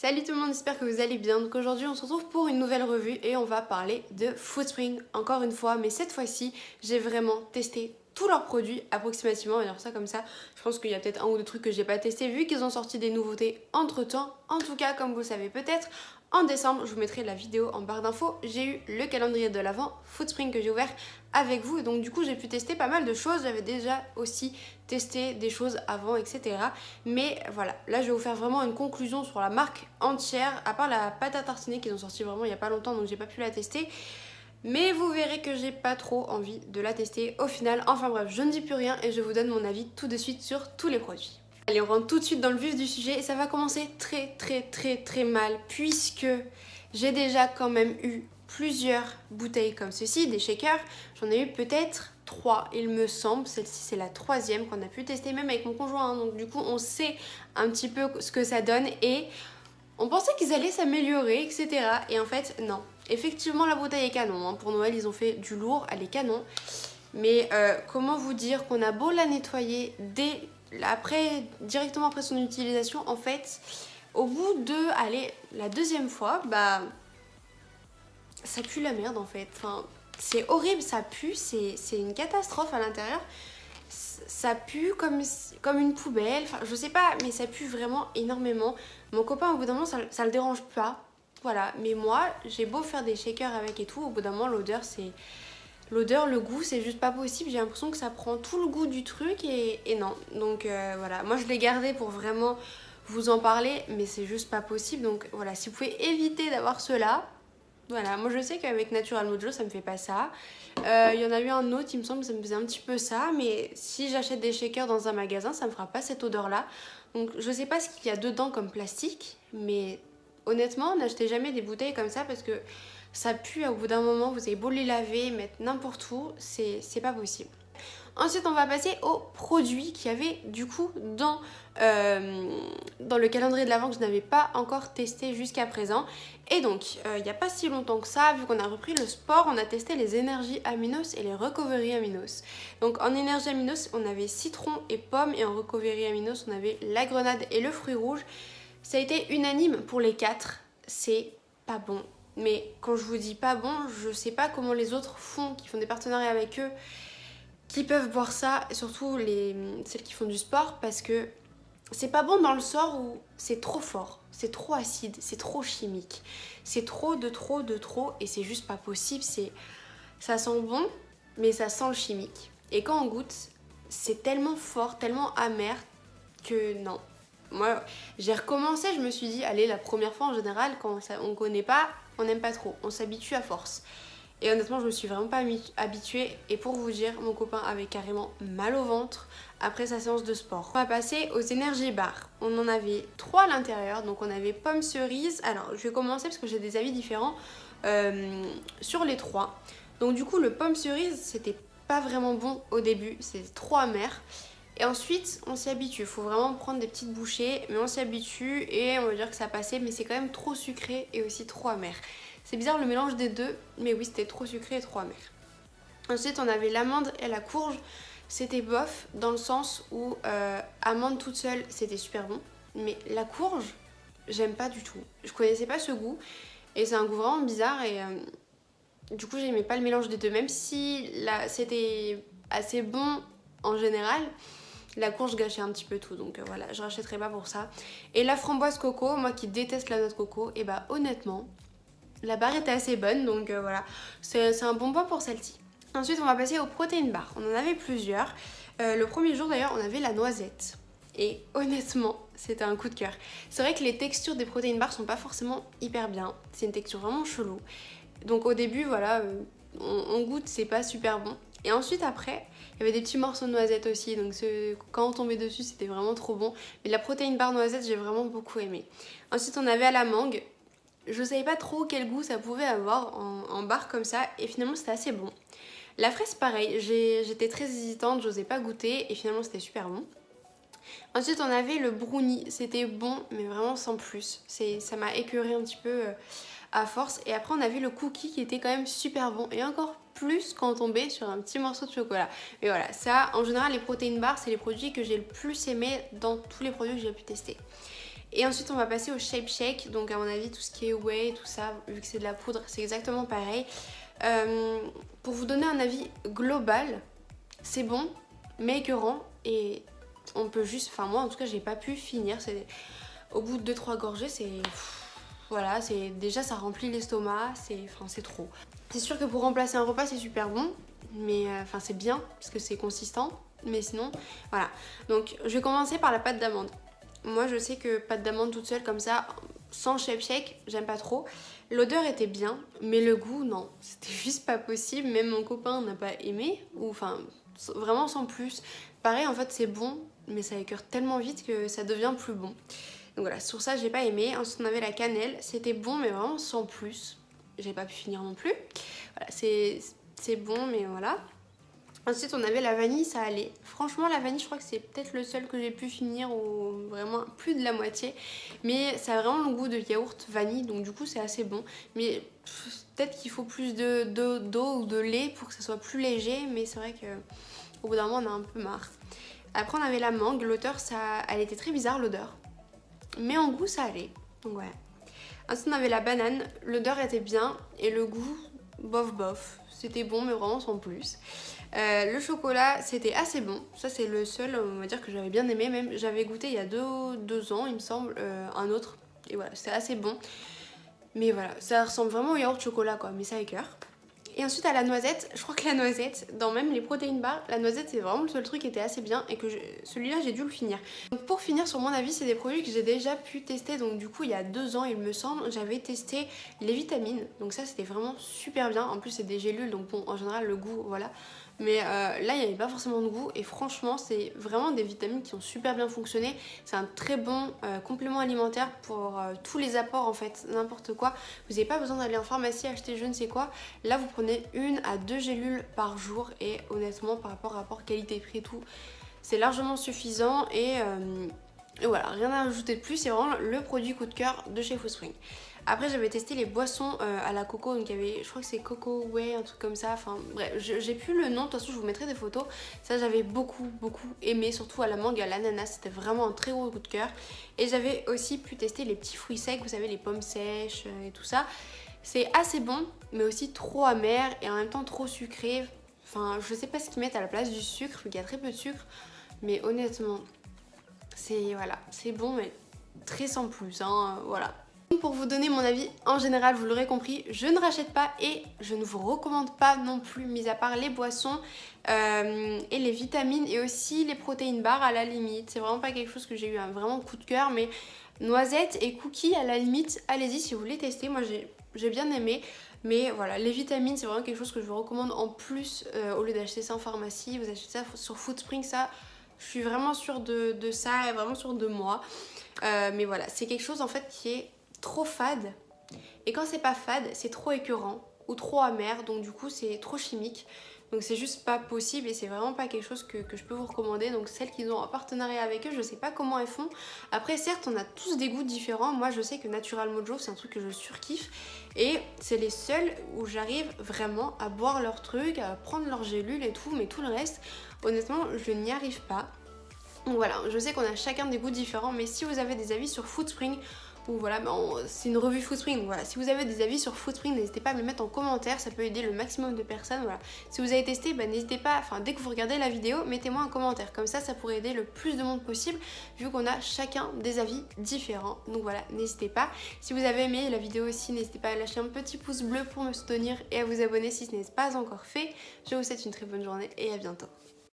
Salut tout le monde, j'espère que vous allez bien. Donc aujourd'hui on se retrouve pour une nouvelle revue et on va parler de Foodspring encore une fois, mais cette fois-ci j'ai vraiment testé tous leurs produits approximativement, on va dire ça comme ça. Je pense qu'il y a peut-être un ou deux trucs que j'ai pas testé vu qu'ils ont sorti des nouveautés entre temps. En tout cas, comme vous le savez peut-être, en décembre, je vous mettrai la vidéo en barre d'infos, j'ai eu le calendrier de l'Avent Foodspring que j'ai ouvert avec vous et donc du coup j'ai pu tester pas mal de choses. J'avais déjà aussi testé des choses avant, etc. Mais voilà, là je vais vous faire vraiment une conclusion sur la marque entière, à part la pâte à tartiner qu'ils ont sorti vraiment il y a pas longtemps donc j'ai pas pu la tester. Mais vous verrez que j'ai pas trop envie de la tester au final. Enfin bref, je ne dis plus rien et je vous donne mon avis tout de suite sur tous les produits. Allez, on rentre tout de suite dans le vif du sujet et ça va commencer très mal puisque j'ai déjà quand même eu plusieurs bouteilles comme ceci, des shakers. J'en ai eu peut-être 3 il me semble, celle-ci c'est la 3e qu'on a pu tester même avec mon conjoint, hein. Donc du coup on sait un petit peu ce que ça donne et on pensait qu'ils allaient s'améliorer, etc. Et en fait non. Effectivement la bouteille est canon, hein. Pour Noël ils ont fait du lourd, elle est canon. Mais comment vous dire qu'on a beau la nettoyer directement après son utilisation, en fait, au bout de, allez, la deuxième fois, bah, ça pue la merde en fait. Enfin, c'est horrible, ça pue, c'est une catastrophe à l'intérieur. Ça pue comme une poubelle, enfin, je sais pas, mais ça pue vraiment énormément. Mon copain, au bout d'un moment, ça le dérange pas. Voilà, mais moi, j'ai beau faire des shakers avec et tout, au bout d'un moment, l'odeur, le goût, c'est juste pas possible. J'ai l'impression que ça prend tout le goût du truc et non. Donc voilà, moi je l'ai gardé pour vraiment vous en parler, mais c'est juste pas possible. Donc voilà, si vous pouvez éviter d'avoir cela, voilà. Moi je sais qu'avec Natural Mojo, ça me fait pas ça. Il y en a eu un autre, il me semble, ça me faisait un petit peu ça. Mais si j'achète des shakers dans un magasin, ça me fera pas cette odeur-là. Donc je sais pas ce qu'il y a dedans comme plastique, mais honnêtement, n'achetez jamais des bouteilles comme ça parce que ça pue au bout d'un moment, vous avez beau les laver, mettre n'importe où, c'est pas possible. Ensuite, on va passer aux produits qu'il y avait du coup dans le calendrier de l'Avent que je n'avais pas encore testé jusqu'à présent. Et donc, il n'y a pas si longtemps que ça, vu qu'on a repris le sport, on a testé les énergies aminos et les recovery aminos. Donc en énergie aminos, on avait citron et pomme, et en recovery aminos, on avait la grenade et le fruit rouge. Ça a été unanime pour les 4, c'est pas bon. Mais quand je vous dis pas bon, je sais pas comment les autres font, qui font des partenariats avec eux, qui peuvent boire ça, et surtout celles qui font du sport, parce que c'est pas bon dans le sort où c'est trop fort, c'est trop acide, c'est trop chimique, c'est trop, et c'est juste pas possible. Ça sent bon, mais ça sent le chimique. Et quand on goûte, c'est tellement fort, tellement amer que non. Moi, j'ai recommencé, je me suis dit, allez, la première fois en général, quand on connaît pas, on n'aime pas trop, on s'habitue à force. Et honnêtement, je me suis vraiment pas habituée. Et pour vous dire, mon copain avait carrément mal au ventre après sa séance de sport. On va passer aux énergies bars. On en avait 3 à l'intérieur. Donc on avait pomme cerise. Alors je vais commencer parce que j'ai des avis différents sur les 3. Donc du coup, le pomme cerise, c'était pas vraiment bon au début. C'était trop amer. Et ensuite, on s'y habitue. Il faut vraiment prendre des petites bouchées, mais on s'y habitue et on va dire que ça passait, mais c'est quand même trop sucré et aussi trop amer. C'est bizarre le mélange des deux, mais oui, c'était trop sucré et trop amer. Ensuite, on avait l'amande et la courge. C'était bof, dans le sens où amande toute seule, c'était super bon. Mais la courge, j'aime pas du tout. Je connaissais pas ce goût. Et c'est un goût vraiment bizarre. Et du coup, j'aimais pas le mélange des deux. Même si c'était assez bon en général, la courge gâchait un petit peu tout. Donc voilà, je rachèterai pas pour ça. Et la framboise coco, moi qui déteste la noix de coco, et bah honnêtement, la barre était assez bonne, donc voilà, c'est un bon point pour celle-ci. Ensuite, on va passer aux protéines bar. On en avait plusieurs. Le premier jour d'ailleurs, on avait la noisette. Et honnêtement, c'était un coup de cœur. C'est vrai que les textures des protéines bar sont pas forcément hyper bien. C'est une texture vraiment chelou. Donc au début, voilà, on goûte, c'est pas super bon. Et ensuite, après, il y avait des petits morceaux de noisette aussi. Donc quand on tombait dessus, c'était vraiment trop bon. Mais la protéine bar noisette, j'ai vraiment beaucoup aimé. Ensuite, on avait à la mangue. Je savais pas trop quel goût ça pouvait avoir en barre comme ça et finalement c'était assez bon. La fraise pareil, j'étais très hésitante, j'osais pas goûter et finalement c'était super bon. Ensuite on avait le brownie, c'était bon mais vraiment sans plus. Ça m'a écœuré un petit peu à force. Et après on avait le cookie qui était quand même super bon et encore plus quand on tombait sur un petit morceau de chocolat. Mais voilà, ça en général les protéines bars c'est les produits que j'ai le plus aimé dans tous les produits que j'ai pu tester. Et ensuite on va passer au Shape Shake, donc à mon avis tout ce qui est whey, tout ça, vu que c'est de la poudre, c'est exactement pareil. Pour vous donner un avis global, c'est bon, mais écœurant, et on peut juste, enfin moi en tout cas j'ai pas pu finir, au bout de 2-3 gorgées c'est... Voilà, déjà ça remplit l'estomac, c'est trop. C'est sûr que pour remplacer un repas c'est super bon, mais enfin c'est bien parce que c'est consistant, mais sinon voilà. Donc je vais commencer par la pâte d'amande. Moi je sais que pâte d'amande toute seule comme ça, sans Shape Shake, j'aime pas trop. L'odeur était bien, mais le goût non, c'était juste pas possible. Même mon copain n'a pas aimé, ou enfin vraiment sans plus. Pareil en fait c'est bon, mais ça écœure tellement vite que ça devient plus bon. Donc voilà, sur ça j'ai pas aimé. Ensuite on avait la cannelle, c'était bon mais vraiment sans plus. J'ai pas pu finir non plus. Voilà, c'est bon mais voilà. Ensuite on avait la vanille, ça allait. Franchement la vanille je crois que c'est peut-être le seul que j'ai pu finir, ou vraiment plus de la moitié. Mais ça a vraiment le goût de yaourt vanille, donc du coup c'est assez bon. Mais peut-être qu'il faut plus d'eau ou de lait pour que ça soit plus léger, mais c'est vrai qu'au bout d'un moment on a un peu marre. Après on avait la mangue, l'odeur elle était très bizarre l'odeur. Mais en goût ça allait, donc ouais. Ensuite on avait la banane, l'odeur était bien et le goût bof bof, c'était bon mais vraiment sans plus. Le chocolat c'était assez bon, ça c'est le seul on va dire que j'avais bien aimé, même j'avais goûté il y a 2 ans il me semble, un autre, et voilà c'était assez bon. Mais voilà, ça ressemble vraiment au yaourt chocolat quoi, mais ça écœure. Et ensuite à la noisette, je crois que la noisette, dans même les protéines bars, la noisette c'est vraiment le seul truc qui était assez bien et que celui-là j'ai dû le finir. Donc pour finir sur mon avis, c'est des produits que j'ai déjà pu tester, donc du coup il y a 2 ans il me semble, j'avais testé les vitamines, donc ça c'était vraiment super bien, en plus c'est des gélules donc bon en général le goût voilà. Mais là il n'y avait pas forcément de goût et franchement c'est vraiment des vitamines qui ont super bien fonctionné. C'est un très bon complément alimentaire pour tous les apports en fait, n'importe quoi. Vous n'avez pas besoin d'aller en pharmacie acheter je ne sais quoi. Là vous prenez 1 à 2 gélules par jour et honnêtement par rapport qualité-prix et tout, c'est largement suffisant et voilà, rien à rajouter de plus, c'est vraiment le produit coup de cœur de chez Foodspring. Après j'avais testé les boissons à la coco, donc il y avait, je crois que c'est Coco Way, un truc comme ça, enfin bref, j'ai plus le nom, de toute façon je vous mettrai des photos. Ça j'avais beaucoup aimé, surtout à la mangue et à l'ananas, c'était vraiment un très gros coup de cœur. Et j'avais aussi pu tester les petits fruits secs, vous savez les pommes sèches et tout ça. C'est assez bon, mais aussi trop amer et en même temps trop sucré. Enfin je sais pas ce qu'ils mettent à la place du sucre, vu qu'il y a très peu de sucre, mais honnêtement voilà, c'est bon mais très sans plus, hein, voilà. Pour vous donner mon avis en général, vous l'aurez compris, je ne rachète pas et je ne vous recommande pas non plus, mis à part les boissons et les vitamines et aussi les protéines bars à la limite. C'est vraiment pas quelque chose que j'ai eu un vraiment coup de cœur, mais noisettes et cookies à la limite, allez-y si vous voulez tester, moi j'ai bien aimé. Mais voilà, les vitamines c'est vraiment quelque chose que je vous recommande en plus au lieu d'acheter ça en pharmacie. Vous achetez ça sur Foodspring, ça je suis vraiment sûre de ça et vraiment sûre de moi. Mais voilà, c'est quelque chose en fait qui est trop fade, et quand c'est pas fade c'est trop écœurant ou trop amer, donc du coup c'est trop chimique, donc c'est juste pas possible et c'est vraiment pas quelque chose que je peux vous recommander. Donc celles qui ont un partenariat avec eux, je sais pas comment elles font. Après certes on a tous des goûts différents, moi je sais que Natural Mojo c'est un truc que je surkiffe et c'est les seuls où j'arrive vraiment à boire leur truc, à prendre leurs gélules et tout, mais tout le reste honnêtement je n'y arrive pas. Donc voilà, je sais qu'on a chacun des goûts différents, mais si vous avez des avis sur Foodspring, ou voilà, c'est une revue Foodspring, donc voilà, si vous avez des avis sur Foodspring, n'hésitez pas à me le mettre en commentaire, ça peut aider le maximum de personnes, voilà. Si vous avez testé, n'hésitez pas, enfin dès que vous regardez la vidéo, mettez-moi un commentaire, comme ça pourrait aider le plus de monde possible, vu qu'on a chacun des avis différents, donc voilà, n'hésitez pas. Si vous avez aimé la vidéo aussi, n'hésitez pas à lâcher un petit pouce bleu pour me soutenir et à vous abonner si ce n'est pas encore fait. Je vous souhaite une très bonne journée et à bientôt.